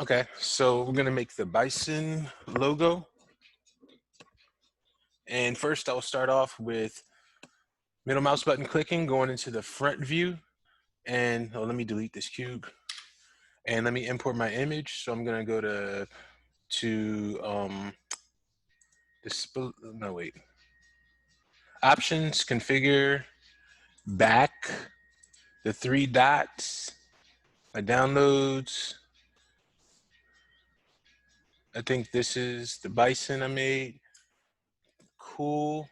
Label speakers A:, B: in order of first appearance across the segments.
A: Okay, so we're gonna make the bison logo. And first I'll start off with middle mouse button clicking, going into the front view. And let me delete this cube. And let me import my image. So I'm gonna go to no wait. Options, configure, back, the three dots, my downloads. I think this is the bison I made. Cool.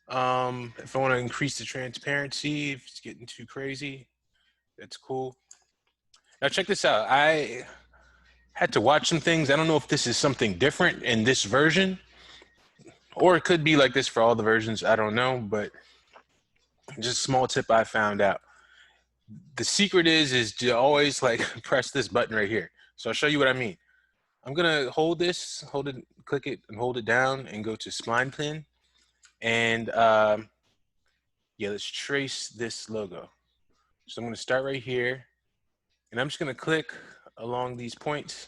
A: If I want to increase the transparency, if it's getting too crazy, that's cool. Now check this out. I had to watch some things. I don't know if this is something different in this version, or it could be like this for all the versions. I don't know, but just a small tip I found out. The secret is to always like press this button right here. So I'll show you what I mean. I'm gonna hold this, hold it, click it, and hold it down, and go to Spline pin, and yeah, let's trace this logo. So I'm gonna start right here, and I'm just gonna click along these points.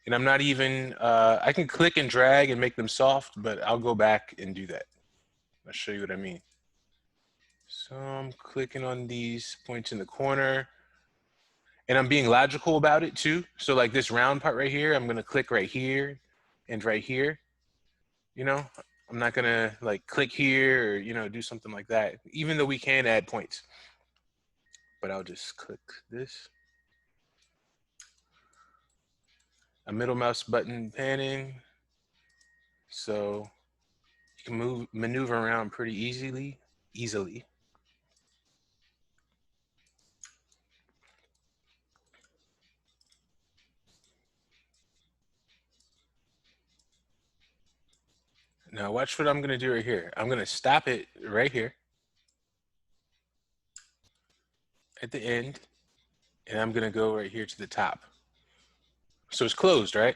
A: And I'm not even, I can click and drag and make them soft, but I'll go back and do that. I'll show you what I mean. So I'm clicking on these points in the corner, and I'm being logical about it too. So like this round part right here, I'm gonna click right here and right here, you know? I'm not gonna like click here or, you know, do something like that, even though we can add points. But I'll just click this. A middle mouse button panning. So you can maneuver around pretty easily. Now watch what I'm gonna do right here. I'm gonna stop it right here at the end, and I'm gonna go right here to the top. So it's closed, right?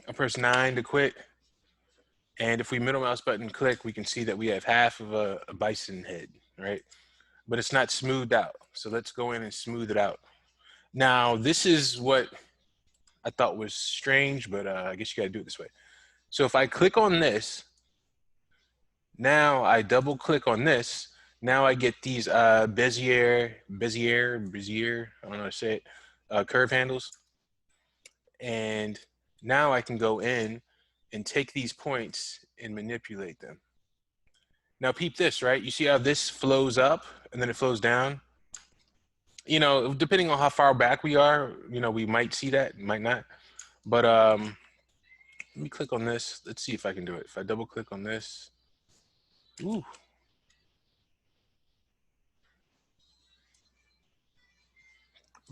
A: I press 9 to quit. And if we middle mouse button click, we can see that we have half of a bison head, right? But it's not smoothed out. So let's go in and smooth it out. Now, this is what I thought was strange, but I guess you gotta do it this way. So if I click on this, now I double click on this, now I get these Bezier, I don't know how to say it, curve handles. And now I can go in and take these points and manipulate them. Now peep this, right? You see how this flows up and then it flows down? You know, depending on how far back we are, you know, we might see that, might not. But let me click on this. Let's see if I can do it. If I double click on this, ooh.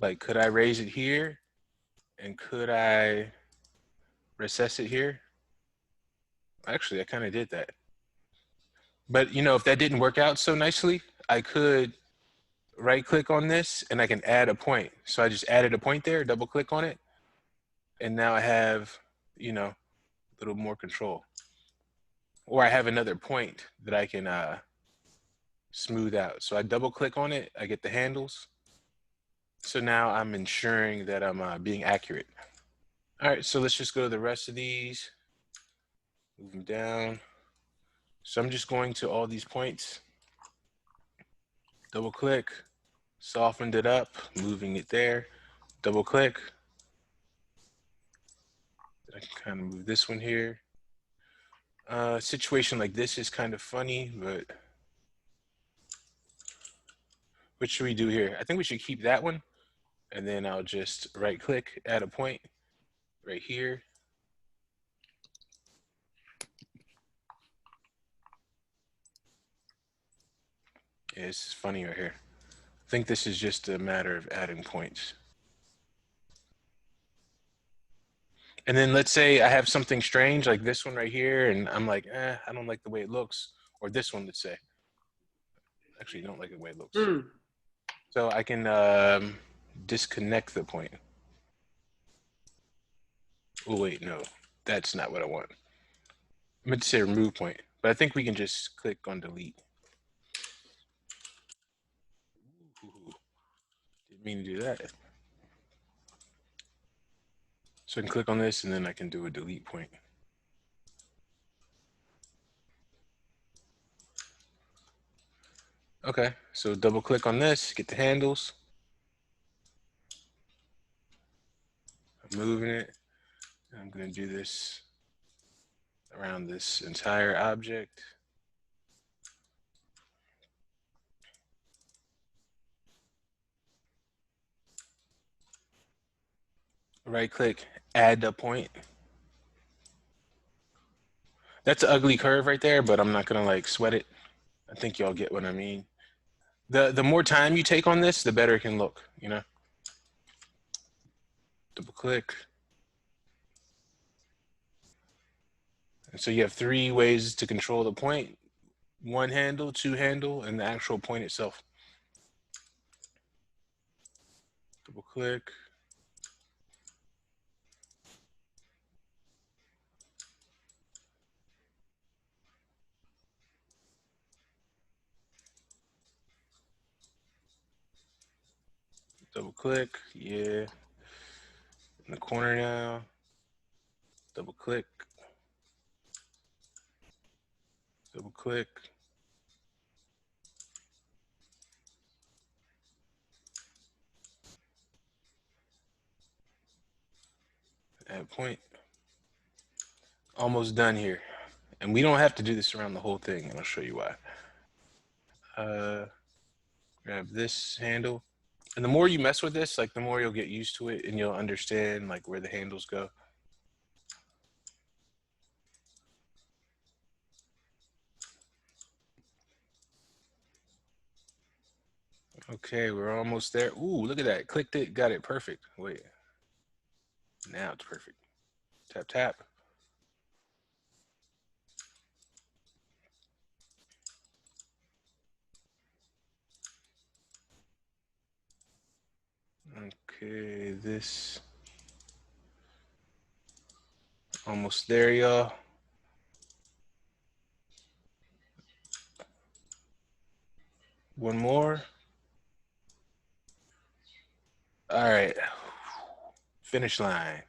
A: Like, could I raise it here? And could I recess it here? Actually, I kind of did that. But, you know, if that didn't work out so nicely, I could right click on this and I can add a point. So I just added a point there, double click on it. And now I have, you know, a little more control. Or I have another point that I can smooth out. So I double click on it, I get the handles. So now I'm ensuring that I'm being accurate. All right, so let's just go to the rest of these. Move them down. So I'm just going to all these points, double click, softened it up, moving it there, double click. I can kind of move this one here. Situation like this is kind of funny, but what should we do here? I think we should keep that one, and then I'll just right click, add a point right here. Yeah, this is funny right here. I think this is just a matter of adding points. And then let's say I have something strange like this one right here, and I'm like, I don't like the way it looks. Or this one, let's say. Actually, don't like the way it looks. So I can disconnect the point. Oh, wait, no. That's not what I want. I meant to say remove point. But I think we can just click on delete. Ooh. mean to do that. So I can click on this and then I can do a delete point. Okay, so double click on this, get the handles. I'm moving it. I'm gonna do this around this entire object. Right click, add a point. That's an ugly curve right there, but I'm not gonna like sweat it. I think y'all get what I mean. The more time you take on this, the better it can look, you know? Double click. And so you have 3 ways to control the point. 1 handle, 2 handle, and the actual point itself. Double click. Double click, yeah. In the corner now. Double click. Double click. Add point. Almost done here. And we don't have to do this around the whole thing, and I'll show you why. Grab this handle. And the more you mess with this, like the more you'll get used to it and you'll understand like where the handles go. Okay, we're almost there. Ooh, look at that. Clicked it, got it perfect. Wait. Now it's perfect. Tap, tap. Okay, this. Almost there, y'all. One more. All right. Finish line.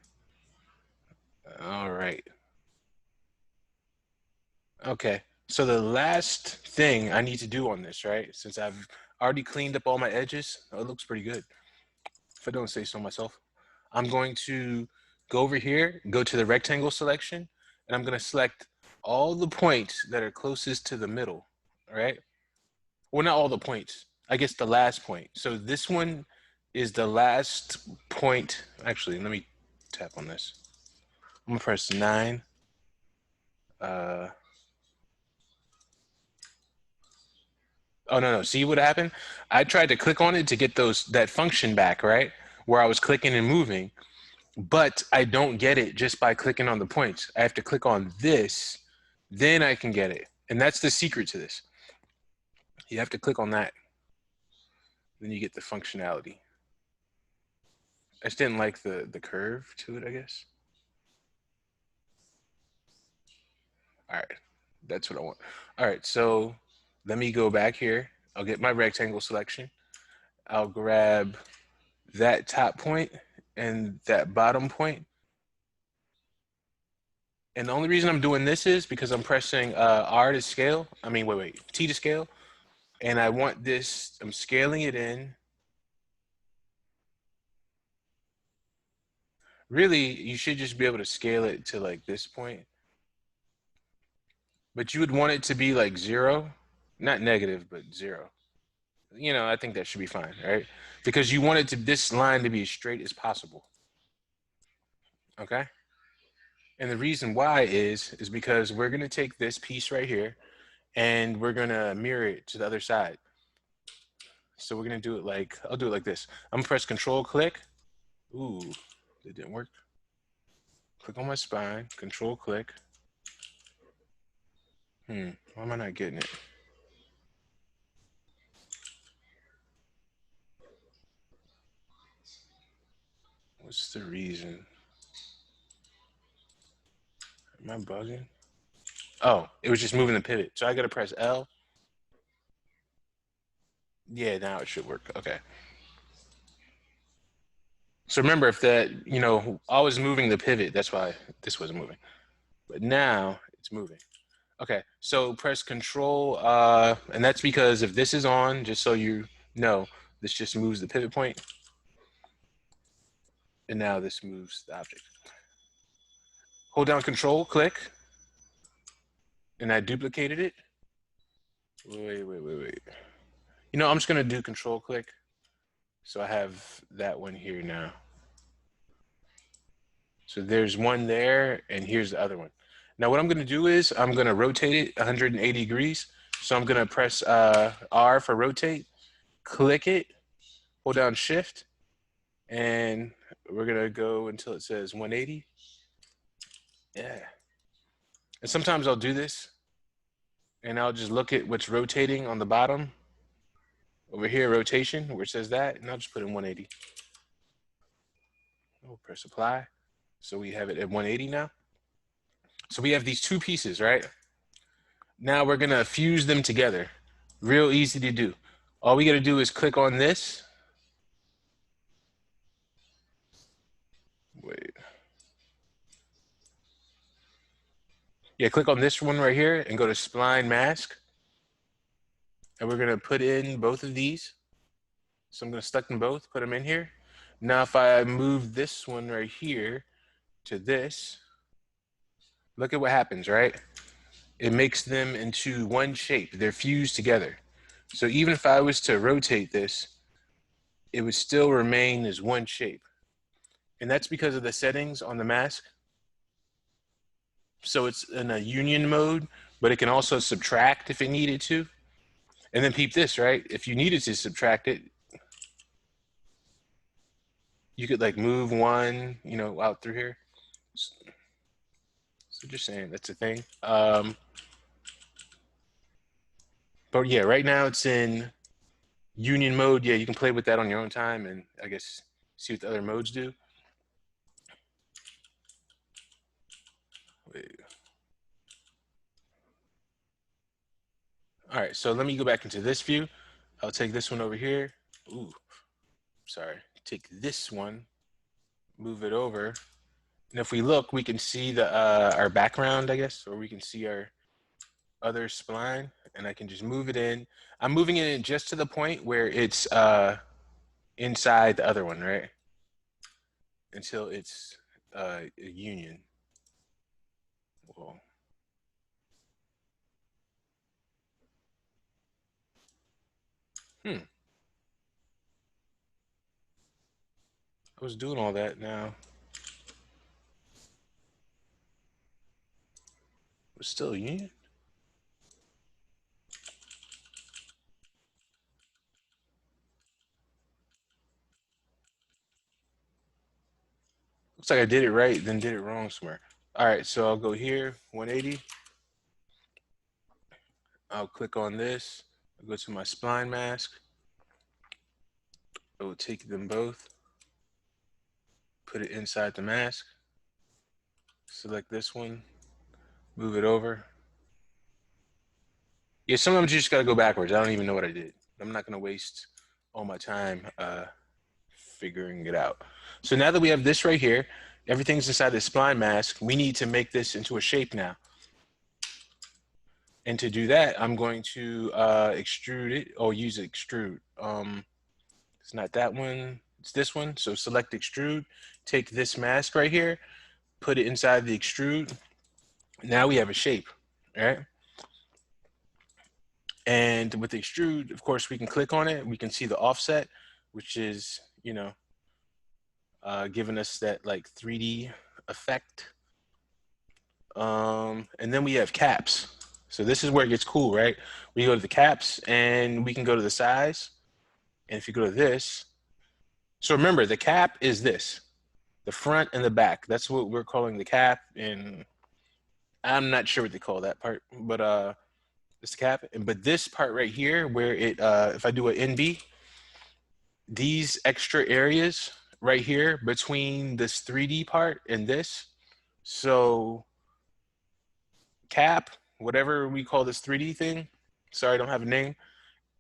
A: All right. Okay. So the last thing I need to do on this, right? Since I've already cleaned up all my edges, oh, it looks pretty good. If I don't say so myself, I'm going to go over here, go to the rectangle selection, and I'm going to select all the points that are closest to the middle, all right? Well, not all the points. I guess the last point. So this one is the last point. Actually, let me tap on this. I'm gonna press 9. Oh no, see what happened? I tried to click on it to get that function back, right? Where I was clicking and moving, but I don't get it just by clicking on the points. I have to click on this, then I can get it. And that's the secret to this. You have to click on that. Then you get the functionality. I just didn't like the curve to it, I guess. All right, that's what I want. All right, so let me go back here. I'll get my rectangle selection. I'll grab that top point and that bottom point. And the only reason I'm doing this is because I'm pressing R to scale. I mean, wait, T to scale. And I want this, I'm scaling it in. Really, you should just be able to scale it to like this point. But you would want it to be like 0, not negative, but 0. You know, I think that should be fine, right? Because you want it to this line to be as straight as possible. Okay? And the reason why is because we're gonna take this piece right here and we're gonna mirror it to the other side. So we're gonna do it like, I'll do it like this. I'm gonna press Control click. Ooh, it didn't work. Click on my spine, Control click. Why am I not getting it? What's the reason? Am I bugging? Oh, it was just moving the pivot. So I gotta press L. Yeah, now it should work. Okay. So remember, if that, I was moving the pivot, that's why this wasn't moving. But now it's moving. Okay, so press control, and that's because if this is on, just so you know, this just moves the pivot point, and now this moves the object. Hold down control, click, and I duplicated it. Wait. I'm just gonna do control click. So I have that one here now. So there's one there, and here's the other one. Now what I'm gonna do is I'm gonna rotate it 180 degrees. So I'm gonna press R for rotate, click it, hold down shift, and we're gonna go until it says 180. Yeah. And sometimes I'll do this, and I'll just look at what's rotating on the bottom. Over here, rotation, where it says that, and I'll just put in 180. We'll press apply. So we have it at 180 now. So we have these two pieces, right? Now we're gonna fuse them together. Real easy to do. All we gotta do is click on this. Wait. Yeah, click on this one right here and go to Spline Mask. And we're gonna put in both of these. So I'm gonna select them both, put them in here. Now if I move this one right here to this, look at what happens, right? It makes them into one shape. They're fused together. So even if I was to rotate this, it would still remain as one shape. And that's because of the settings on the mask. So it's in a union mode, but it can also subtract if it needed to. And then peep this, right? If you needed to subtract it, you could like move one, out through here. So just saying, that's a thing. But yeah, right now it's in union mode. Yeah, you can play with that on your own time and I guess see what the other modes do. Wait. All right, so let me go back into this view. I'll take this one over here. Ooh, sorry. Take this one, move it over. And if we look, we can see the our background, I guess, or we can see our other spline, and I can just move it in. I'm moving it in just to the point where it's inside the other one, right? Until it's a union. Whoa. I was doing all that now. It's still a union? Looks like I did it right, then did it wrong somewhere. All right, so I'll go here, 180. I'll click on this. I'll go to my spline mask. I will take them both, put it inside the mask, select this one, move it over. Yeah, sometimes you just gotta go backwards. I don't even know what I did. I'm not gonna waste all my time figuring it out. So now that we have this right here, everything's inside the spline mask, we need to make this into a shape now. And to do that, I'm going to extrude it or use extrude. It's not that one, it's this one. So select extrude, take this mask right here, put it inside the extrude. Now we have a shape, right? And with the extrude, of course, we can click on it. We can see the offset, which is, giving us that like 3D effect. And then we have caps. So this is where it gets cool, right? We go to the caps and we can go to the size. And if you go to this, so remember the cap is this, the front and the back. That's what we're calling the cap. And I'm not sure what they call that part, but it's the cap. But this part right here, where it, if I do an NB, these extra areas right here between this 3D part and this. So cap, whatever we call this 3D thing, sorry, I don't have a name.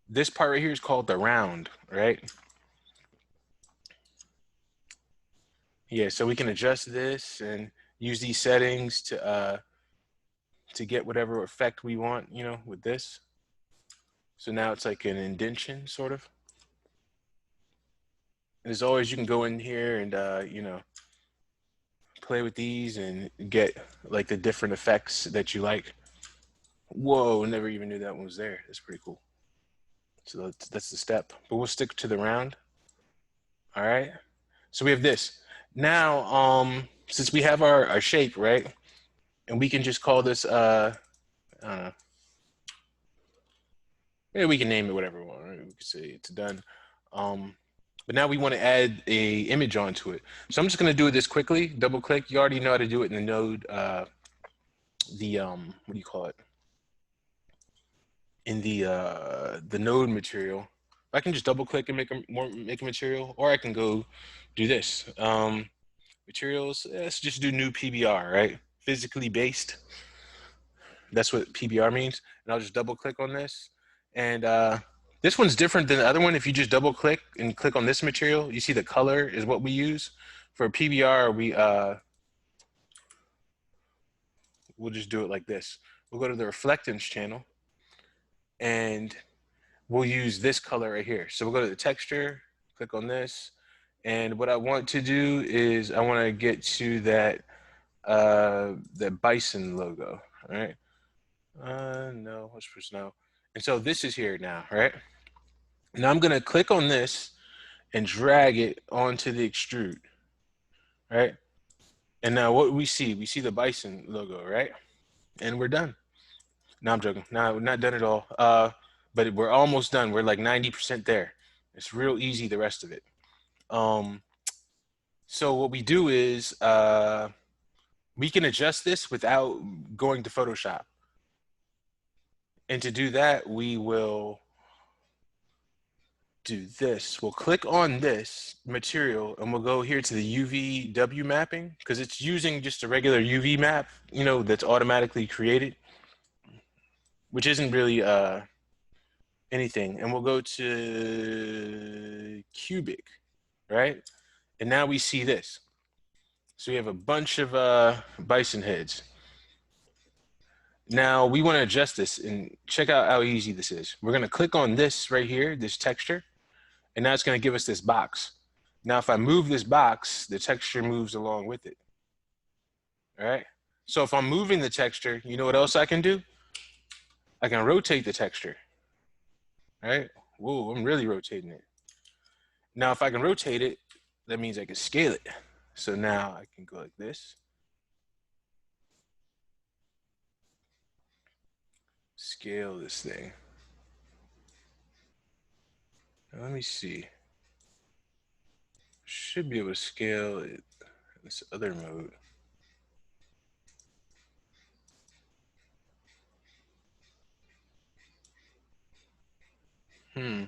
A: This part right here is called the round, right? Yeah, so we can adjust this and use these settings to get whatever effect we want, you know, with this. So now it's like an indentation, sort of. And as always, you can go in here and, you know, play with these and get like the different effects that you like. Whoa, never even knew that one was there. That's pretty cool. So that's the step. But we'll stick to the round. All right. So we have this. Now, since we have our shape, right? And we can just call this, I don't know. Yeah, we can name it whatever we want. Right? We can say it's done. Um, but now we want to add a image onto it. So I'm just going to do this quickly. Double click. You already know how to do it in the node. What do you call it? In the node material. I can just double click and make a material, or I can go do this. Materials. Let's just do new PBR, right? Physically based. That's what PBR means. And I'll just double click on this. And this one's different than the other one. If you just double click and click on this material, you see the color is what we use. For PBR, we'll just do it like this. We'll go to the reflectance channel and we'll use this color right here. So we'll go to the texture, click on this. And what I want to do is I want to get to that bison logo, all right? No, let's press no. And so this is here now, right? Now I'm gonna click on this and drag it onto the extrude, right? And now what we see the bison logo, right? And we're done. No, I'm joking. No, we're not done at all. But we're almost done. We're like 90% there. It's real easy, the rest of it. Um, so what we do is we can adjust this without going to Photoshop. And to do that, we will do this. We'll click on this material and we'll go here to the UVW mapping because it's using just a regular UV map, you know, that's automatically created, which isn't really anything. And we'll go to cubic, right? And now we see this. So we have a bunch of bison heads. Now we want to adjust this and check out how easy this is. We're going to click on this right here, this texture, and now it's going to give us this box. Now, if I move this box, the texture moves along with it. All right. So if I'm moving the texture, you know what else I can do? I can rotate the texture. All right. Whoa, I'm really rotating it. Now, if I can rotate it, that means I can scale it. So now I can go like this. Scale this thing. Now, let me see. Should be able to scale it in this other mode. Hmm.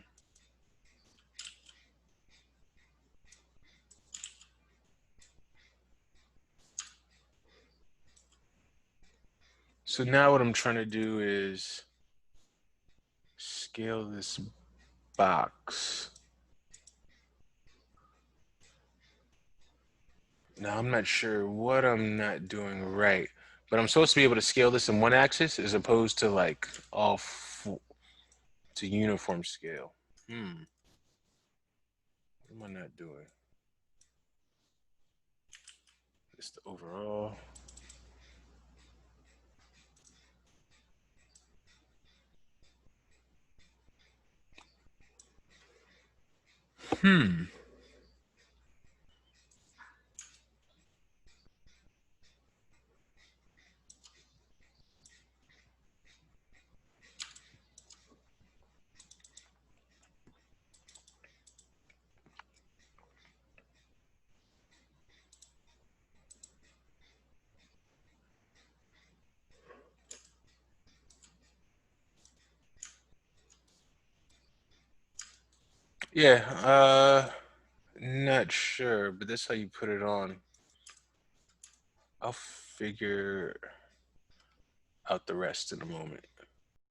A: So now what I'm trying to do is scale this box. Now I'm not sure what I'm not doing right, but I'm supposed to be able to scale this in one axis as opposed to like to uniform scale. What am I not doing? Just the overall. Hmm. Yeah, not sure, but that's how you put it on. I'll figure out the rest in a moment.